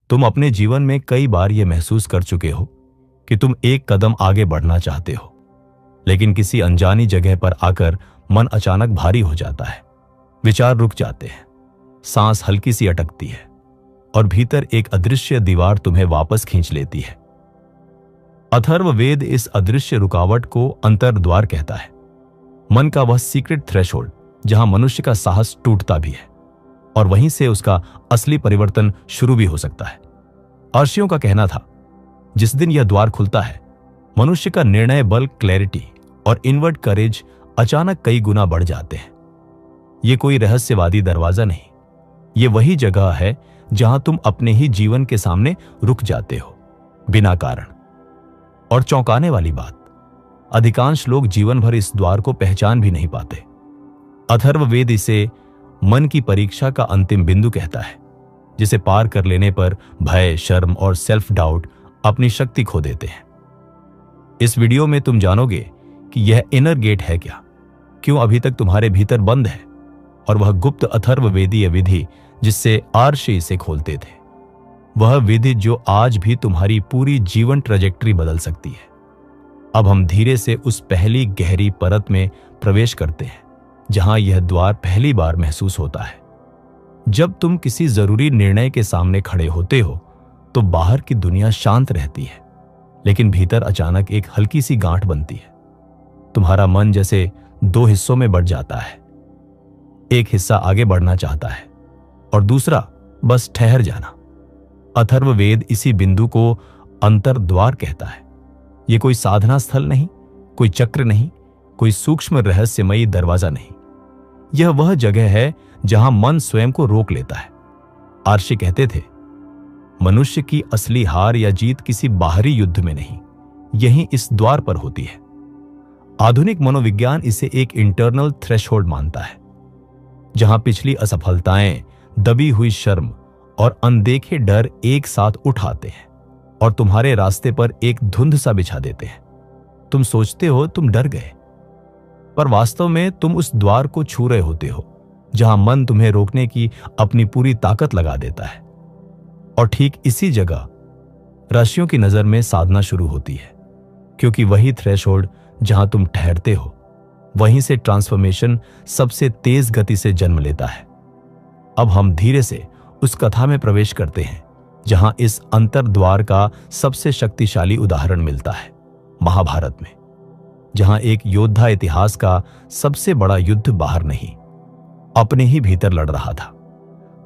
तुम अपने जीवन में कई बार यह महसूस कर चुके हो कि तुम एक कदम आगे बढ़ना चाहते हो, लेकिन किसी अनजानी जगह पर आकर मन अचानक भारी हो जाता है। विचार रुक जाते हैं, सांस हल्की सी अटकती है और भीतर एक अदृश्य दीवार तुम्हें वापस खींच लेती है। अथर्ववेद इस अदृश्य रुकावट को अंतर्द्वार कहता है, मन का वह सीक्रेट थ्रेशोल्ड जहां मनुष्य का साहस टूटता भी है और वहीं से उसका असली परिवर्तन शुरू भी हो सकता है। अर्षियों का कहना था, जिस दिन यह द्वार खुलता है, मनुष्य का निर्णय बल, क्लैरिटी और इनवर्ट करेज अचानक कई गुना बढ़ जाते हैं। यह कोई रहस्यवादी दरवाजा नहीं, यह वही जगह है जहां तुम अपने ही जीवन के सामने रुक जाते हो, बिना कारण। और चौंकाने वाली बात, अधिकांश लोग जीवन भर इस द्वार को पहचान भी नहीं पाते। अथर्ववेद इसे मन की परीक्षा का अंतिम बिंदु कहता है, जिसे पार कर लेने पर भय, शर्म और सेल्फ डाउट अपनी शक्ति खो देते हैं। इस वीडियो में तुम जानोगे कि यह इनर गेट है क्या, क्यों अभी तक तुम्हारे भीतर बंद है, और वह गुप्त अथर्ववेदीय विधि जिससे आर्षि इसे खोलते थे, वह विधि जो आज भी तुम्हारी पूरी जीवन ट्रैजेक्टरी बदल सकती है। अब हम धीरे से उस पहली गहरी परत में प्रवेश करते हैं जहां यह द्वार पहली बार महसूस होता है। जब तुम किसी जरूरी निर्णय के सामने खड़े होते हो तो बाहर की दुनिया शांत रहती है, लेकिन भीतर अचानक एक हल्की सी गांठ बनती है। तुम्हारा मन जैसे दो हिस्सों में बढ़ जाता है। एक हिस्सा आगे बढ़ना चाहता है और दूसरा बस ठहर जाना। अथर्ववेद इसी बिंदु को अंतर्द्वार कहता है। यह कोई साधना स्थल नहीं, कोई चक्र नहीं, कोई सूक्ष्म रहस्यमयी दरवाजा नहीं। यह वह जगह है जहां मन स्वयं को रोक लेता है। आर्षि कहते थे, मनुष्य की असली हार या जीत किसी बाहरी युद्ध में नहीं, यहीं इस द्वार पर होती है। आधुनिक मनोविज्ञान इसे एक इंटरनल थ्रेशोल्ड मानता है, जहां पिछली असफलताएं, दबी हुई शर्म और अनदेखे डर एक साथ उठ आते हैं और तुम्हारे रास्ते पर एक धुंध सा बिछा देते हैं। तुम सोचते हो तुम डर गए, पर वास्तव में तुम उस द्वार को छू रहे होते हो जहां मन तुम्हें रोकने की अपनी पूरी ताकत लगा देता है। और ठीक इसी जगह ऋषियों की नजर में साधना शुरू होती है, क्योंकि वही थ्रेशोल्ड जहां तुम ठहरते हो, वहीं से ट्रांसफॉर्मेशन सबसे तेज गति से जन्म लेता है। अब हम धीरे से उस कथा में प्रवेश करते हैं जहां इस अंतर्द्वार का सबसे शक्तिशाली उदाहरण मिलता है, महाभारत में, जहां एक योद्धा इतिहास का सबसे बड़ा युद्ध बाहर नहीं, अपने ही भीतर लड़ रहा था।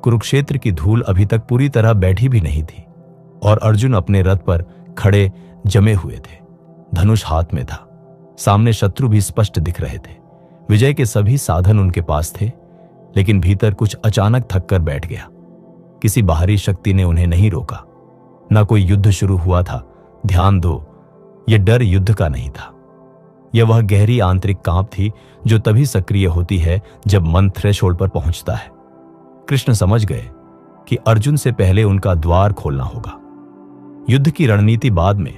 कुरुक्षेत्र की धूल अभी तक पूरी तरह बैठी भी नहीं थी और अर्जुन अपने रथ पर खड़े जमे हुए थे। धनुष हाथ में था, सामने शत्रु भी स्पष्ट दिख रहे थे। विजय के सभी साधन उनके पास थे, लेकिन भीतर कुछ अचानक थक कर बैठ गया। किसी बाहरी शक्ति ने उन्हें नहीं रोका। ना कोई युद्ध शुरू हुआ था। ध्यान दो, यह डर युद्ध का नहीं था। यह वह गहरी आंतरिक कांप थी जो तभी सक्रिय होती है जब मन थ्रेशोल्ड पर पहुंचता है। कृष्ण समझ गए कि अर्जुन से पहले उनका द्वार खोलना होगा। युद्ध की रणनीति बाद में,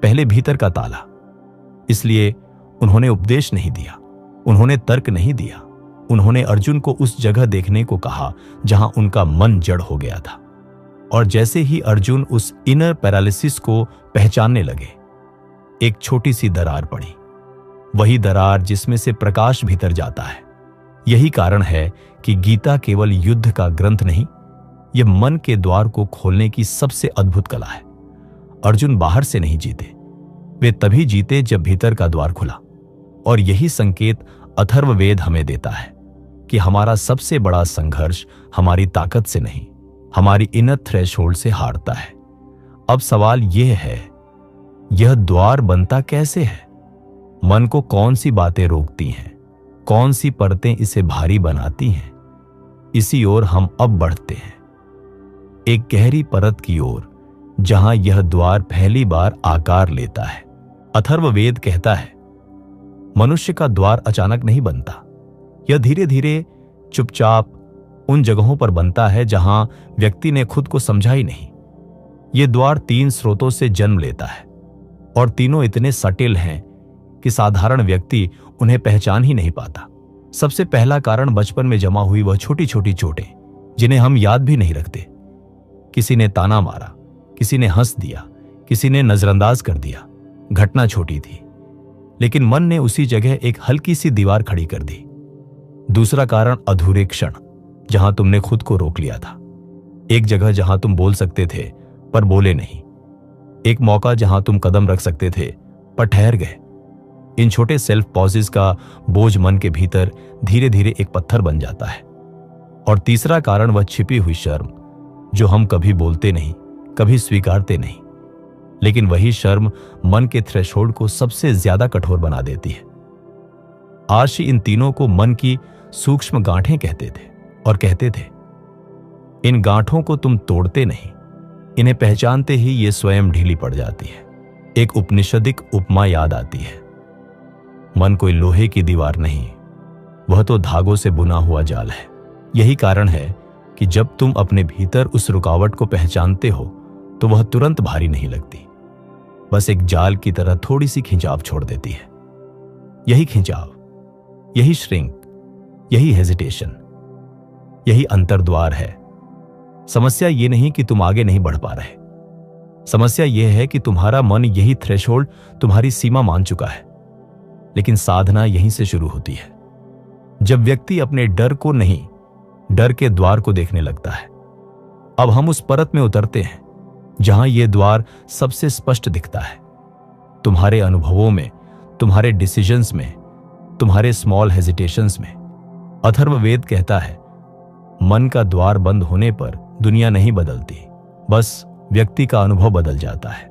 पहले भीतर का ताला। इसलिए उन्होंने उपदेश नहीं दिया, उन्होंने तर्क नहीं दिया, उन्होंने अर्जुन को उस जगह देखने को कहा जहां उनका मन जड़ हो गया था। और जैसे ही अर्जुन उस इनर पैरालिसिस को पहचानने लगे, एक छोटी सी दरार पड़ी, वही दरार जिसमें से प्रकाश भीतर जाता है। यही कारण है कि गीता केवल युद्ध का ग्रंथ नहीं, यह मन के द्वार को खोलने की सबसे अद्भुत कला है। अर्जुन बाहर से नहीं जीते, वे तभी जीते जब भीतर का द्वार खुला। और यही संकेत अथर्ववेद हमें देता है कि हमारा सबसे बड़ा संघर्ष हमारी ताकत से नहीं, हमारी इनर थ्रेशोल्ड से हारता है। अब सवाल यह है, यह द्वार बनता कैसे है? मन को कौन सी बातें रोकती हैं? कौन सी परतें इसे भारी बनाती हैं? इसी ओर हम अब बढ़ते हैं, एक गहरी परत की ओर, जहां यह द्वार पहली बार आकार लेता है। अथर्ववेद कहता है, मनुष्य का द्वार अचानक नहीं बनता, यह धीरे धीरे चुपचाप उन जगहों पर बनता है जहां व्यक्ति ने खुद को समझा ही नहीं। यह द्वार 3 स्रोतों से जन्म लेता है और तीनों इतने सटिल हैं कि साधारण व्यक्ति उन्हें पहचान ही नहीं पाता। सबसे पहला कारण बचपन में जमा हुई वह छोटी छोटी चोटें, जिन्हें हम याद भी नहीं रखते। किसी ने ताना मारा, किसी ने हंस दिया, किसी ने नजरअंदाज कर दिया। घटना छोटी थी, लेकिन मन ने उसी जगह एक हल्की सी दीवार खड़ी कर दी। दूसरा कारण अधूरे क्षण, जहां तुमने खुद को रोक लिया था। एक जगह जहां तुम बोल सकते थे पर बोले नहीं। एक मौका जहां तुम कदम रख सकते थे पर ठहर गए। इन छोटे सेल्फ पॉजेस का बोझ मन के भीतर धीरे धीरे एक पत्थर बन जाता है। और तीसरा कारण वह छिपी हुई शर्म, जो हम कभी बोलते नहीं, कभी स्वीकारते नहीं, लेकिन वही शर्म मन के थ्रेशोल्ड को सबसे ज्यादा कठोर बना देती है। आर्षी इन तीनों को मन की सूक्ष्म गांठें कहते थे और कहते थे, इन गांठों को तुम तोड़ते नहीं, इन्हें पहचानते ही ये स्वयं ढीली पड़ जाती है। एक उपनिषदिक उपमा याद आती है। मन कोई लोहे की दीवार नहीं, वह तो धागों से बुना हुआ जाल है। यही कारण है कि जब तुम अपने भीतर उस रुकावट को पहचानते हो तो वह तुरंत भारी नहीं लगती, बस एक जाल की तरह थोड़ी सी खिंचाव छोड़ देती है। यही खिंचाव, यही श्रिंक, यही हेजिटेशन, यही अंतर्द्वार है। समस्या यह नहीं कि तुम आगे नहीं बढ़ पा रहे, समस्या यह है कि तुम्हारा मन यही थ्रेशोल्ड, तुम्हारी सीमा मान चुका है। लेकिन साधना यहीं से शुरू होती है, जब व्यक्ति अपने डर को नहीं, डर के द्वार को देखने लगता है। अब हम उस परत में उतरते हैं जहां यह द्वार सबसे स्पष्ट दिखता है। तुम्हारे अनुभवों में, तुम्हारे डिसीजंस में, तुम्हारे स्मॉल हेजिटेशंस में। अथर्ववेद कहता है, मन का द्वार बंद होने पर दुनिया नहीं बदलती, बस व्यक्ति का अनुभव बदल जाता है।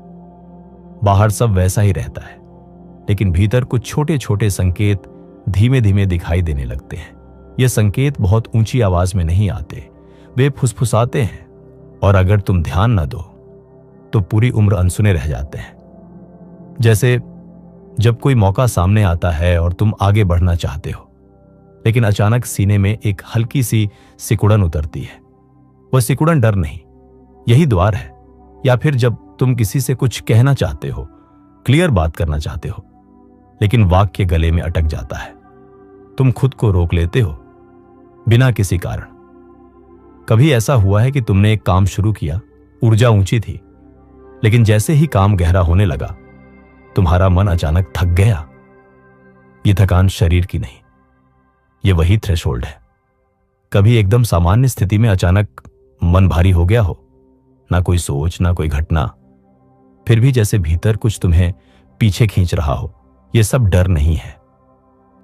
बाहर सब वैसा ही रहता है, लेकिन भीतर कुछ छोटे छोटे संकेत धीमे धीमे दिखाई देने लगते हैं। ये संकेत बहुत ऊंची आवाज में नहीं आते, वे फुसफुसाते हैं, और अगर तुम ध्यान न दो तो पूरी उम्र अनसुने रह जाते हैं। जैसे जब कोई मौका सामने आता है और तुम आगे बढ़ना चाहते हो, लेकिन अचानक सीने में एक हल्की सी सिकुड़न उतरती है। वह सिकुड़न डर नहीं, यही द्वार है। या फिर जब तुम किसी से कुछ कहना चाहते हो, क्लियर बात करना चाहते हो, लेकिन वाक्य गले में अटक जाता है। तुम खुद को रोक लेते हो बिना किसी कारण। कभी ऐसा हुआ है कि तुमने एक काम शुरू किया, ऊर्जा ऊंची थी, लेकिन जैसे ही काम गहरा होने लगा तुम्हारा मन अचानक थक गया। यह थकान शरीर की नहीं, यह वही थ्रेशोल्ड है। कभी एकदम सामान्य स्थिति में अचानक मन भारी हो गया हो, ना कोई सोच, ना कोई घटना, फिर भी जैसे भीतर कुछ तुम्हें पीछे खींच रहा हो। यह सब डर नहीं है,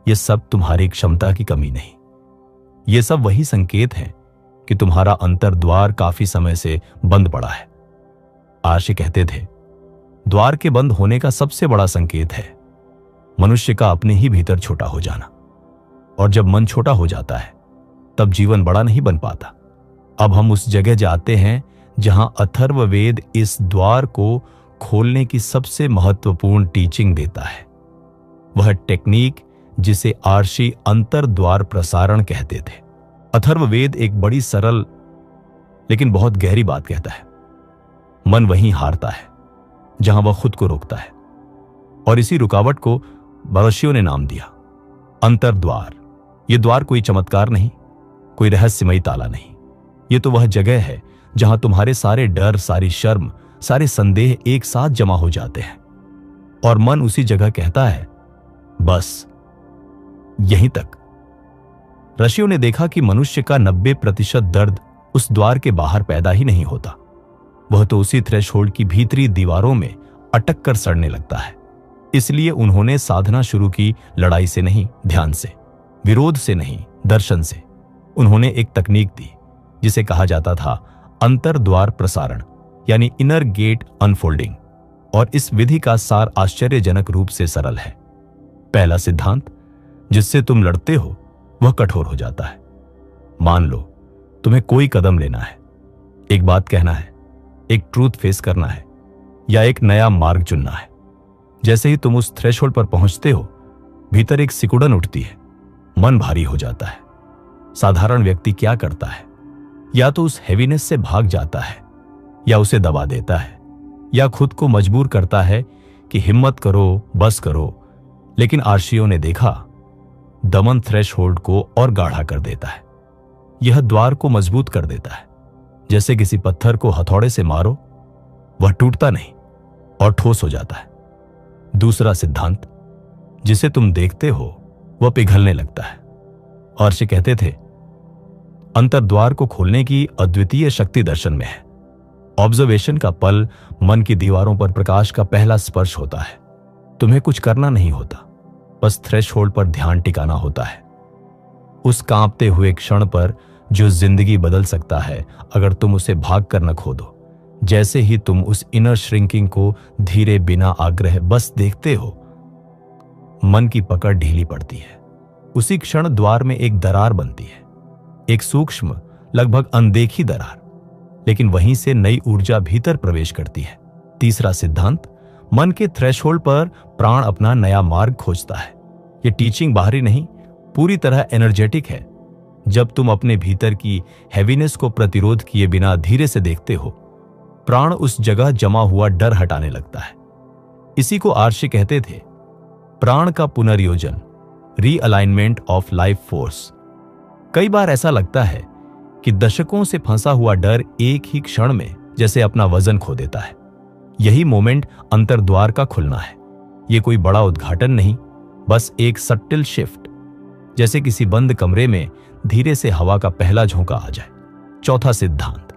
यह सब तुम्हारी क्षमता की कमी नहीं, यह सब वही संकेत है कि तुम्हारा अंतर्द्वार काफी समय से बंद पड़ा है। आर्षी कहते थे, द्वार के बंद होने का सबसे बड़ा संकेत है मनुष्य का अपने ही भीतर छोटा हो जाना। और जब मन छोटा हो जाता है तब जीवन बड़ा नहीं बन पाता। अब हम उस जगह जाते हैं जहां अथर्ववेद इस द्वार को खोलने की सबसे महत्वपूर्ण टीचिंग देता है। वह टेक्निक जिसे आर्षी अंतर्द्वार प्रसारण कहते थे। अथर्ववेद एक बड़ी सरल लेकिन बहुत गहरी बात कहता है। मन वहीं हारता है जहां वह खुद को रोकता है, और इसी रुकावट को महर्षियों ने नाम दिया अंतर्द्वार। यह द्वार कोई चमत्कार नहीं, कोई रहस्यमयी ताला नहीं, यह तो वह जगह है जहां तुम्हारे सारे डर, सारी शर्म, सारे संदेह एक साथ जमा हो जाते हैं, और मन उसी जगह कहता है, बस यहीं तक। ऋषियों ने देखा कि मनुष्य का 90% दर्द उस द्वार के बाहर पैदा ही नहीं होता, वह तो उसी थ्रेशोल्ड की भीतरी दीवारों में अटक कर सड़ने लगता है। इसलिए उन्होंने साधना शुरू की लड़ाई से नहीं, ध्यान से, विरोध से नहीं, दर्शन से। उन्होंने एक तकनीक दी जिसे कहा जाता था अंतर्द्वार प्रसारण, यानी इनर गेट अनफोल्डिंग। और इस विधि का सार आश्चर्यजनक रूप से सरल है। पहला सिद्धांत, जिससे तुम लड़ते हो वह कठोर हो जाता है। मान लो तुम्हें कोई कदम लेना है, एक बात कहना है, एक ट्रूथ फेस करना है, या एक नया मार्ग चुनना है। जैसे ही तुम उस थ्रेशोल्ड पर पहुंचते हो, भीतर एक सिकुड़न उठती है, मन भारी हो जाता है। साधारण व्यक्ति क्या करता है? या तो उस हेवीनेस से भाग जाता है, या उसे दबा देता है, या खुद को मजबूर करता है कि हिम्मत करो, बस करो। लेकिन आर्षियों ने देखा, दमन थ्रेशोल्ड को और गाढ़ा कर देता है, यह द्वार को मजबूत कर देता है। जैसे किसी पत्थर को हथौड़े से मारो, वह टूटता नहीं और ठोस हो जाता है। दूसरा सिद्धांत, जिसे तुम देखते हो वह पिघलने लगता है। आर्षे कहते थे, अंतर्द्वार को खोलने की अद्वितीय शक्ति दर्शन में है। ऑब्जर्वेशन का पल मन की दीवारों पर प्रकाश का पहला स्पर्श होता है। तुम्हें कुछ करना नहीं होता, बस थ्रेशहोल्ड पर ध्यान टिकाना होता है। उस कांपते हुए क्षण पर जो जिंदगी बदल सकता है अगर तुम उसे भाग कर न खो दो। जैसे ही तुम उस इनर श्रिंकिंग को धीरे बिना आग्रह बस देखते हो, मन की पकड़ ढीली पड़ती है। उसी क्षण द्वार में एक दरार बनती है, एक सूक्ष्म, लगभग अनदेखी दरार, लेकिन वहीं से नई ऊर्जा भीतर प्रवेश करती है। तीसरा सिद्धांत, मन के थ्रेशहोल्ड पर प्राण अपना नया मार्ग खोजता है। यह टीचिंग बाहरी नहीं, पूरी तरह एनर्जेटिक है। जब तुम अपने भीतर की हैवीनेस को प्रतिरोध किए बिना धीरे से देखते हो, प्राण उस जगह जमा हुआ डर हटाने लगता है। इसी को आर्षे कहते थे, प्राण का पुनर्योजन, रीअलाइनमेंट ऑफ लाइफ फोर्स। कई बार ऐसा लगता है कि दशकों से फंसा हुआ डर एक ही क्षण में जैसे अपना वजन खो देता है। यही मोमेंट अंतर्द्वार का खुलना है। यह कोई बड़ा उद्घाटन नहीं, बस एक सट्टिल शिफ्ट, जैसे किसी बंद कमरे में धीरे से हवा का पहला झोंका आ जाए। चौथा सिद्धांत,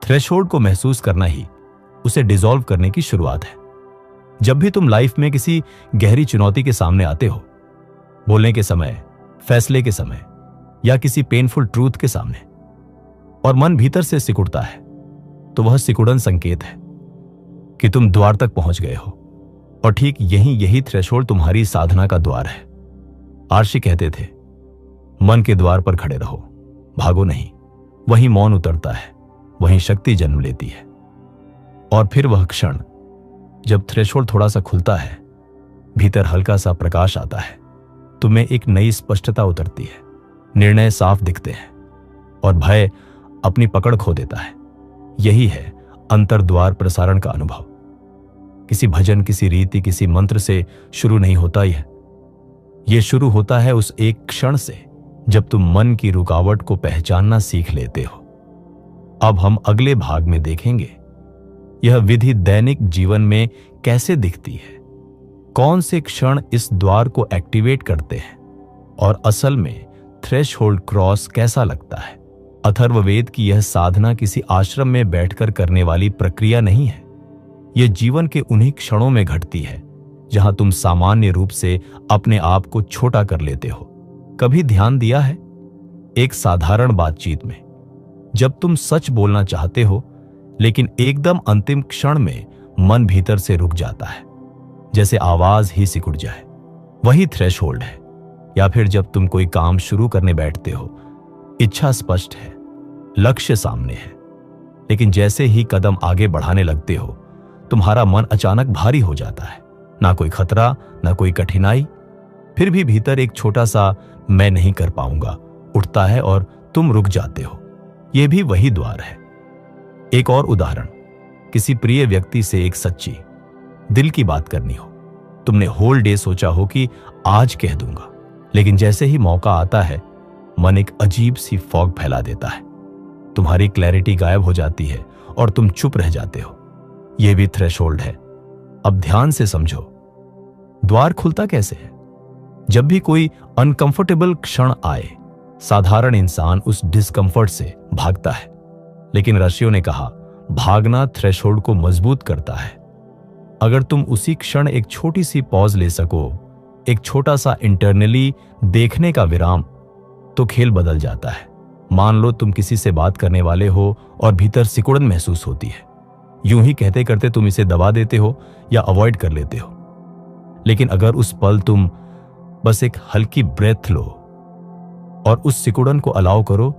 थ्रेशहोल्ड को महसूस करना ही उसे डिसॉल्व करने की शुरुआत है। जब भी तुम लाइफ में किसी गहरी चुनौती के सामने आते हो, बोलने के समय, फैसले के समय या किसी पेनफुल ट्रूथ के सामने, और मन भीतर से सिकुड़ता है, तो वह सिकुड़न संकेत है कि तुम द्वार तक पहुंच गए हो। और ठीक यही थ्रेशहोल्ड तुम्हारी साधना का द्वार है। आर्षे कहते थे, मन के द्वार पर खड़े रहो, भागो नहीं। वहीं मौन उतरता है, वहीं शक्ति जन्म लेती है। और फिर वह क्षण जब थ्रेशहोल्ड थोड़ा सा खुलता है, भीतर हल्का सा प्रकाश आता है, तुम्हें एक नई स्पष्टता उतरती है, निर्णय साफ दिखते हैं और भय अपनी पकड़ खो देता है। यही है अंतर्द्वार प्रसारण का अनुभव। किसी भजन, किसी रीति, किसी मंत्र से शुरू नहीं होता। यह शुरू होता है उस एक क्षण से जब तुम मन की रुकावट को पहचानना सीख लेते हो। अब हम अगले भाग में देखेंगे यह विधि दैनिक जीवन में कैसे दिखती है, कौन से क्षण इस द्वार को एक्टिवेट करते हैं और असल में थ्रेशहोल्ड क्रॉस कैसा लगता है। अथर्ववेद की यह साधना किसी आश्रम में बैठकर करने वाली प्रक्रिया नहीं है। यह जीवन के उन्हीं क्षणों में घटती है जहां तुम सामान्य रूप से अपने आप को छोटा कर लेते हो। कभी ध्यान दिया है, एक साधारण बातचीत में जब तुम सच बोलना चाहते हो लेकिन एकदम अंतिम क्षण में मन भीतर से रुक जाता है, जैसे आवाज ही सिकुड़ जाए, वही थ्रेशहोल्ड है। या फिर जब तुम कोई काम शुरू करने बैठते हो, इच्छा स्पष्ट है, लक्ष्य सामने है, लेकिन जैसे ही कदम आगे बढ़ाने लगते हो, तुम्हारा मन अचानक भारी हो जाता है। ना कोई खतरा, ना कोई कठिनाई, फिर भी भीतर एक छोटा सा मैं नहीं कर पाऊंगा उठता है और तुम रुक जाते हो। यह भी वही द्वार है। एक और उदाहरण, किसी प्रिय व्यक्ति से एक सच्ची दिल की बात करनी हो। तुमने होल डे सोचा हो कि आज कह दूंगा, लेकिन जैसे ही मौका आता है, मन एक अजीब सी फॉग फैला देता है। तुम्हारी क्लैरिटी गायब हो जाती है और तुम चुप रह जाते हो। यह भी थ्रेशहोल्ड है। अब ध्यान से समझो, द्वार खुलता कैसे है। जब भी कोई अनकंफर्टेबल क्षण आए, साधारण इंसान उस डिस्कंफर्ट से भागता है, लेकिन ऋषियों ने कहा, भागना थ्रेशहोल्ड को मजबूत करता है। अगर तुम उसी क्षण एक छोटी सी पॉज ले सको, एक छोटा सा इंटरनली देखने का विराम, तो खेल बदल जाता है। मान लो तुम किसी से बात करने वाले हो और भीतर सिकुड़न महसूस होती है। यूं ही कहते करते तुम इसे दबा देते हो या अवॉइड कर लेते हो। लेकिन अगर उस पल तुम बस एक हल्की ब्रेथ लो और उस सिकुड़न को अलाउ करो,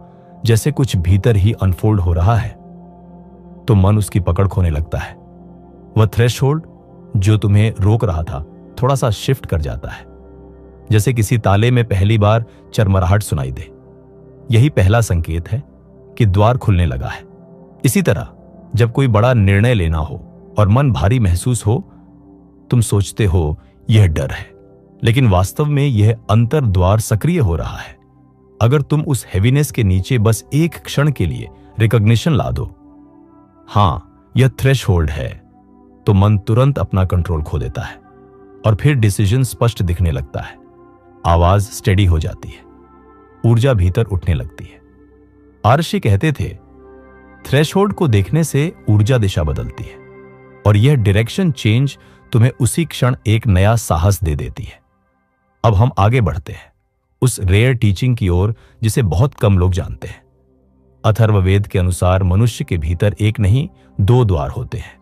जैसे कुछ भीतर ही अनफोल्ड हो रहा है, तो मन उसकी पकड़ खोने लगता है। वह थ्रेशहोल्ड जो तुम्हें रोक रहा था, थोड़ा सा शिफ्ट कर जाता है, जैसे किसी ताले में पहली बार चरमराहट सुनाई दे। यही पहला संकेत है कि द्वार खुलने लगा है। इसी तरह जब कोई बड़ा निर्णय लेना हो और मन भारी महसूस हो, तुम सोचते हो यह डर है, लेकिन वास्तव में यह अंतर्द्वार सक्रिय हो रहा है। अगर तुम उस हेवीनेस के नीचे बस एक क्षण के लिए रिकॉग्निशन ला दो, हाँ यह थ्रेशहोल्ड है, तो मन तुरंत अपना कंट्रोल खो देता है और फिर डिसीजन स्पष्ट दिखने लगता है। आवाज स्टेडी हो जाती है, ऊर्जा भीतर उठने लगती है। आर्षि कहते थे, थ्रेशहोल्ड को देखने से ऊर्जा दिशा बदलती है और यह डायरेक्शन चेंज तुम्हें उसी क्षण एक नया साहस दे देती है। अब हम आगे बढ़ते हैं उस रेयर टीचिंग की ओर जिसे बहुत कम लोग जानते हैं। अथर्ववेद के अनुसार मनुष्य के भीतर एक नहीं 2 द्वार होते हैं,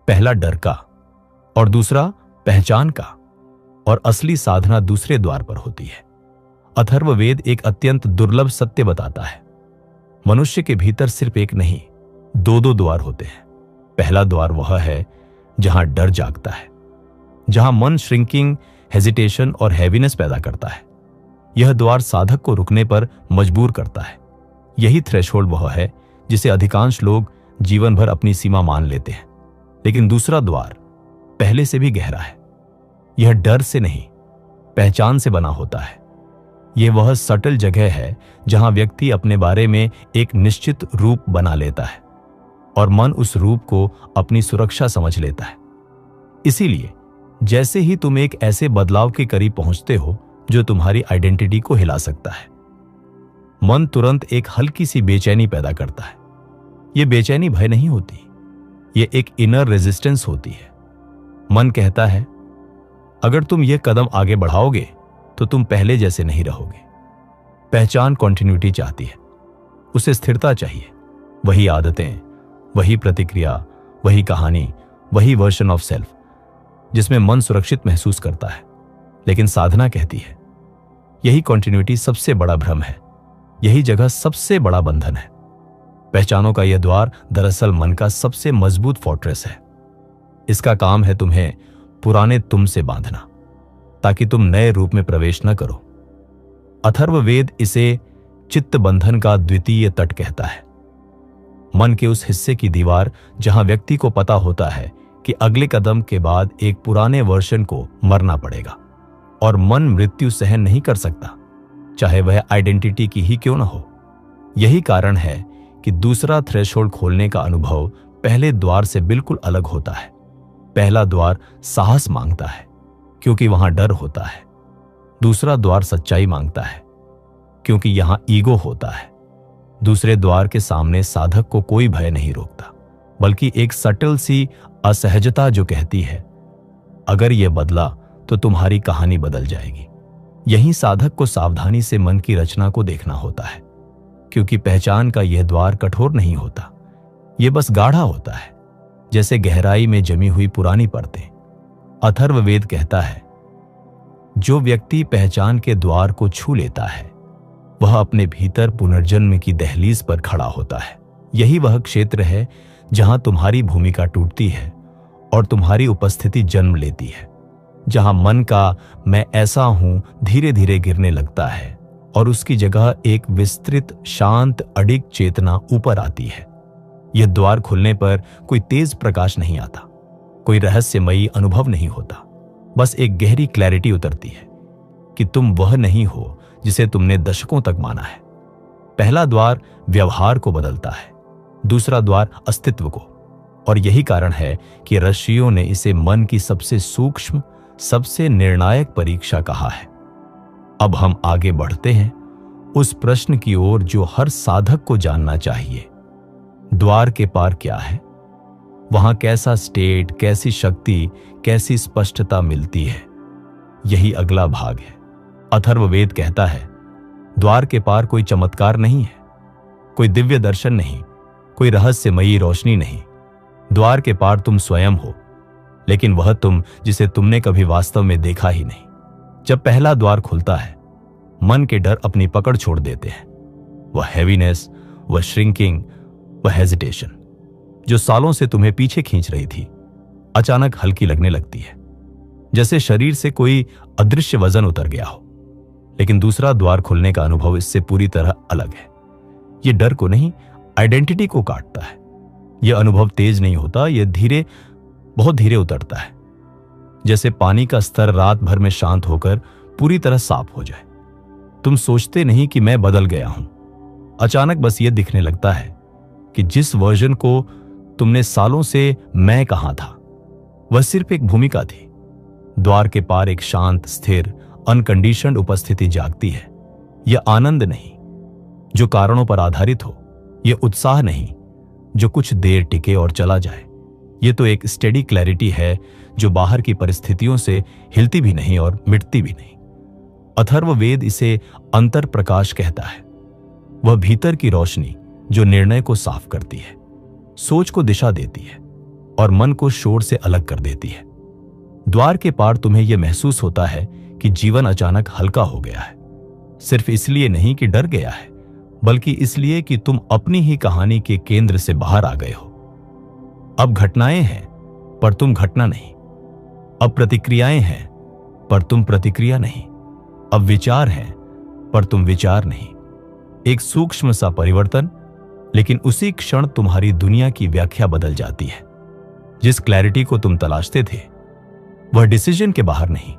पहला डर का और दूसरा पहचान का, और असली साधना दूसरे द्वार पर होती है। अथर्ववेद एक अत्यंत दुर्लभ सत्य बताता है, मनुष्य के भीतर सिर्फ एक नहीं 2 द्वार होते हैं। पहला द्वार वह है जहां डर जागता है, जहां मन श्रिंकिंग, हेजिटेशन और हैवीनेस पैदा करता है। यह द्वार साधक को रुकने पर मजबूर करता है। यही थ्रेशहोल्ड वह है जिसे अधिकांश लोग जीवन भर अपनी सीमा मान लेते हैं। लेकिन दूसरा द्वार पहले से भी गहरा है। यह डर से नहीं, पहचान से बना होता है। यह वह सटल जगह है जहां व्यक्ति अपने बारे में एक निश्चित रूप बना लेता है और मन उस रूप को अपनी सुरक्षा समझ लेता है। इसीलिए जैसे ही तुम एक ऐसे बदलाव के करीब पहुंचते हो जो तुम्हारी आइडेंटिटी को हिला सकता है, मन तुरंत एक हल्की सी बेचैनी पैदा करता है। यह बेचैनी भय नहीं होती, यह एक इनर रेजिस्टेंस होती है। मन कहता है, अगर तुम यह कदम आगे बढ़ाओगे तो तुम पहले जैसे नहीं रहोगे। पहचान कॉन्टिन्यूटी चाहती है, उसे स्थिरता चाहिए, वही आदतें, वही प्रतिक्रिया, वही कहानी, वही वर्जन ऑफ सेल्फ जिसमें मन सुरक्षित महसूस करता है। लेकिन साधना कहती है, यही कॉन्टिन्यूटी सबसे बड़ा भ्रम है, यही जगह सबसे बड़ा बंधन है। पहचानों का यह द्वार दरअसल मन का सबसे मजबूत फोर्ट्रेस है। इसका काम है तुम्हें पुराने तुम से बांधना, ताकि तुम नए रूप में प्रवेश न करो। अथर्ववेद इसे चित्त बंधन का द्वितीय तट कहता है। मन के उस हिस्से की दीवार जहां व्यक्ति को पता होता है कि अगले कदम के बाद एक पुराने वर्जन को मरना पड़ेगा और मन मृत्यु सहन नहीं कर सकता, चाहे वह आइडेंटिटी की ही क्यों न हो। यही कारण है कि दूसरा थ्रेशहोल्ड खोलने का अनुभव पहले द्वार से बिल्कुल अलग होता है। पहला द्वार साहस मांगता है क्योंकि वहां डर होता है। दूसरा द्वार सच्चाई मांगता है क्योंकि यहां ईगो होता है। दूसरे द्वार के सामने साधक को कोई भय नहीं रोकता, बल्कि एक सटल सी असहजता जो कहती है, अगर यह बदला तो तुम्हारी कहानी बदल जाएगी। यही साधक को सावधानी से मन की रचना को देखना होता है, क्योंकि पहचान का यह द्वार कठोर नहीं होता, यह बस गाढ़ा होता है, जैसे गहराई में जमी हुई पुरानी परतें। अथर्ववेद कहता है, जो व्यक्ति पहचान के द्वार को छू लेता है वह अपने भीतर पुनर्जन्म की दहलीज पर खड़ा होता है। यही वह क्षेत्र है जहां तुम्हारी भूमिका टूटती है और तुम्हारी उपस्थिति जन्म लेती है, जहां मन का मैं ऐसा हूं धीरे धीरे गिरने लगता है और उसकी जगह एक विस्तृत शांत अडिग चेतना ऊपर आती है। यह द्वार खुलने पर कोई तेज प्रकाश नहीं आता, कोई रहस्यमयी अनुभव नहीं होता, बस एक गहरी क्लैरिटी उतरती है कि तुम वह नहीं हो जिसे तुमने दशकों तक माना है। पहला द्वार व्यवहार को बदलता है, दूसरा द्वार अस्तित्व को, और यही कारण है कि ऋषियों ने इसे मन की सबसे सूक्ष्म, सबसे निर्णायक परीक्षा कहा है। अब हम आगे बढ़ते हैं उस प्रश्न की ओर जो हर साधक को जानना चाहिए, द्वार के पार क्या है? वहां कैसा स्टेट, कैसी शक्ति, कैसी स्पष्टता मिलती है? यही अगला भाग है। अथर्ववेद कहता है, द्वार के पार कोई चमत्कार नहीं है, कोई दिव्य दर्शन नहीं, कोई रहस्यमयी रोशनी नहीं। द्वार के पार तुम स्वयं हो, लेकिन वह तुम जिसे तुमने कभी वास्तव में देखा ही नहीं। जब पहला द्वार खुलता है, मन के डर अपनी पकड़ छोड़ देते हैं। वह हैवीनेस, वह श्रिंकिंग, वह हेजिटेशन जो सालों से तुम्हें पीछे खींच रही थी, अचानक हल्की लगने लगती है, जैसे शरीर से कोई अदृश्य वजन उतर गया हो। लेकिन दूसरा द्वार खुलने का अनुभव इससे पूरी तरह अलग है। यह डर को नहीं, आइडेंटिटी को काटता है। यह अनुभव तेज नहीं होता, यह धीरे, बहुत धीरे उतरता है, जैसे पानी का स्तर रात भर में शांत होकर पूरी तरह साफ हो जाए। तुम सोचते नहीं कि मैं बदल गया हूं, अचानक बस यह दिखने लगता है कि जिस वर्जन को तुमने सालों से मैं कहा था वह सिर्फ एक भूमिका थी। द्वार के पार एक शांत, स्थिर, अनकंडीशनड उपस्थिति जागती है। यह आनंद नहीं जो कारणों पर आधारित हो, यह उत्साह नहीं जो कुछ देर टिके और चला जाए। यह तो एक स्टेडी क्लैरिटी है जो बाहर की परिस्थितियों से हिलती भी नहीं और मिटती भी नहीं। अथर्ववेद इसे अंतर प्रकाश कहता है। वह भीतर की रोशनी जो निर्णय को साफ करती है, सोच को दिशा देती है और मन को शोर से अलग कर देती है। द्वार के पार तुम्हें यह महसूस होता है कि जीवन अचानक हल्का हो गया है। सिर्फ इसलिए नहीं कि डर गया है, बल्कि इसलिए कि तुम अपनी ही कहानी के केंद्र से बाहर आ गए हो। अब घटनाएं हैं पर तुम घटना नहीं। अब प्रतिक्रियाएं हैं पर तुम प्रतिक्रिया नहीं। अब विचार हैं पर तुम विचार नहीं। एक सूक्ष्म सा परिवर्तन, लेकिन उसी क्षण तुम्हारी दुनिया की व्याख्या बदल जाती है। जिस क्लैरिटी को तुम तलाशते थे वह डिसीजन के बाहर नहीं,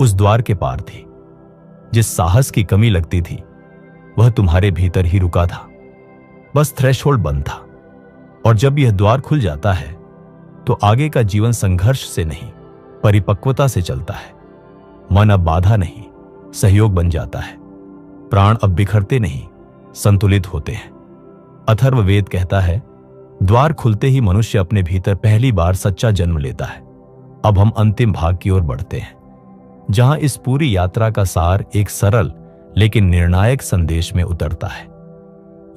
उस द्वार के पार थी। जिस साहस की कमी लगती थी वह तुम्हारे भीतर ही रुका था। बस थ्रेशहोल्ड बंद था। और जब यह द्वार खुल जाता है तो आगे का जीवन संघर्ष से नहीं, परिपक्वता से चलता है। मन अब बाधा नहीं, सहयोग बन जाता है। प्राण अब बिखरते नहीं, संतुलित होते हैं। अथर्ववेद कहता है, द्वार खुलते ही मनुष्य अपने भीतर पहली बार सच्चा जन्म लेता है। अब हम अंतिम भाग की ओर बढ़ते हैं, जहां इस पूरी यात्रा का सार एक सरल लेकिन निर्णायक संदेश में उतरता है।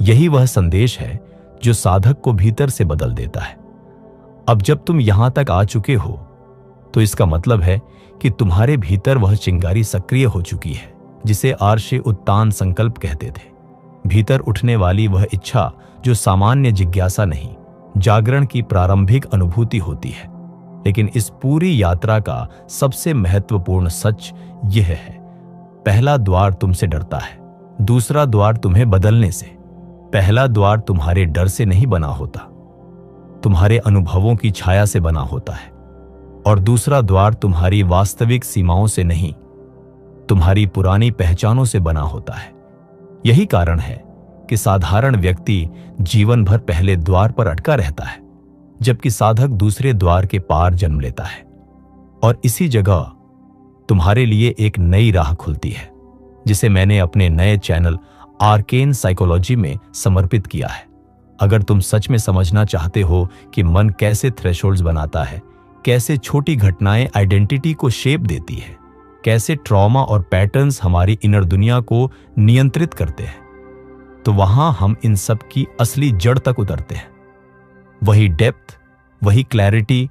यही वह संदेश है जो साधक को भीतर से बदल देता है। अब जब तुम यहां तक आ चुके हो तो इसका मतलब है कि तुम्हारे भीतर वह चिंगारी सक्रिय हो चुकी है जिसे आर्षे उत्तान संकल्प कहते थे। भीतर उठने वाली वह इच्छा जो सामान्य जिज्ञासा नहीं, जागरण की प्रारंभिक अनुभूति होती है। लेकिन इस पूरी यात्रा का सबसे महत्वपूर्ण सच यह है, पहला द्वार तुमसे डरता है, दूसरा द्वार तुम्हें बदलने से। पहला द्वार तुम्हारे डर से नहीं बना होता, तुम्हारे अनुभवों की छाया से बना होता है। और दूसरा द्वार तुम्हारी वास्तविक सीमाओं से नहीं, तुम्हारी पुरानी पहचानों से बना होता है। यही कारण है कि साधारण व्यक्ति जीवन भर पहले द्वार पर अटका रहता है, जबकि साधक दूसरे द्वार के पार जन्म लेता है। और इसी जगह तुम्हारे लिए एक नई राह खुलती है, जिसे मैंने अपने नए चैनल आर्केन साइकोलॉजी में समर्पित किया है। अगर तुम सच में समझना चाहते हो कि मन कैसे थ्रेशोल्ड्स बनाता है, कैसे छोटी घटनाएं आइडेंटिटी को शेप देती है, कैसे ट्रॉमा और पैटर्न्स हमारी इनर दुनिया को नियंत्रित करते हैं, तो वहां हम इन सब की असली जड़ तक उतरते हैं। वही डेप्थ, वही क्लैरिटी,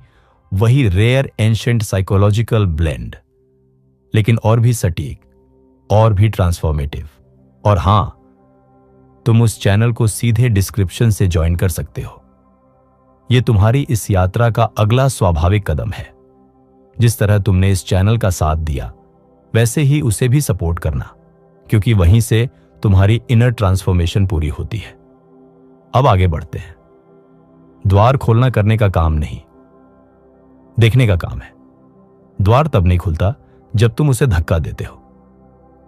वही रेयर एंशिएंट साइकोलॉजिकल ब्लेंड, लेकिन और भी सटीक, और भी ट्रांसफॉर्मेटिव। और हां, तुम उस चैनल को सीधे डिस्क्रिप्शन से ज्वाइन कर सकते हो। यह तुम्हारी इस यात्रा का अगला स्वाभाविक कदम है। जिस तरह तुमने इस चैनल का साथ दिया, वैसे ही उसे भी सपोर्ट करना, क्योंकि वहीं से तुम्हारी इनर ट्रांसफॉर्मेशन पूरी होती है। अब आगे बढ़ते हैं। द्वार खोलना करने का काम नहीं, देखने का काम है। द्वार तब नहीं खुलता जब तुम उसे धक्का देते हो।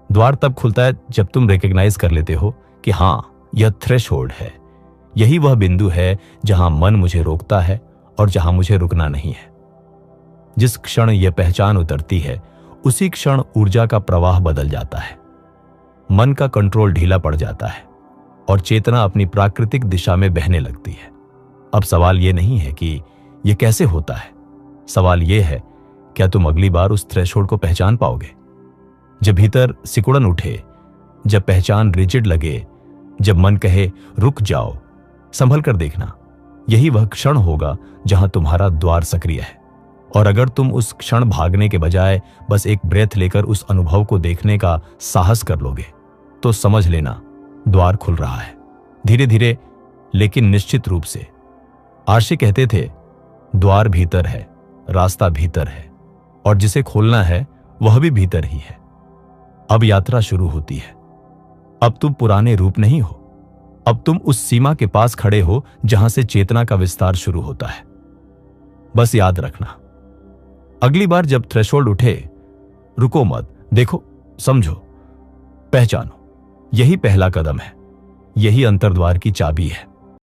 द्वार तब खुलता है जब तुम रिकॉग्नाइज कर लेते हो कि हां, यह थ्रेशहोल्ड है। यही वह बिंदु है जहां मन मुझे रोकता है और जहां मुझे रुकना नहीं है। जिस क्षण यह पहचान उतरती है, उसी क्षण ऊर्जा का प्रवाह बदल जाता है। मन का कंट्रोल ढीला पड़ जाता है और चेतना अपनी प्राकृतिक दिशा में बहने लगती है। अब सवाल यह नहीं है कि यह कैसे होता है। सवाल यह है, क्या तुम अगली बार उस थ्रेशहोल्ड को पहचान पाओगे? जब भीतर सिकुड़न उठे, जब पहचान रिजिड लगे, जब मन कहे रुक जाओ, संभल कर देखना, यही वह क्षण होगा जहां तुम्हारा द्वार सक्रिय है। और अगर तुम उस क्षण भागने के बजाय बस एक ब्रेथ लेकर उस अनुभव को देखने का साहस कर लोगे, तो समझ लेना द्वार खुल रहा है, धीरे धीरे लेकिन निश्चित रूप से। आर्षे कहते थे, द्वार भीतर है, रास्ता भीतर है, और जिसे खोलना है वह भी भीतर ही है। अब यात्रा शुरू होती है। अब तुम पुराने रूप नहीं हो, अब तुम उस सीमा के पास खड़े हो जहां से चेतना का विस्तार शुरू होता है। बस याद रखना, अगली बार जब थ्रेशहोल्ड उठे, रुको मत, देखो, समझो, पहचानो। यही पहला कदम है, यही अंतर्द्वार की चाबी है।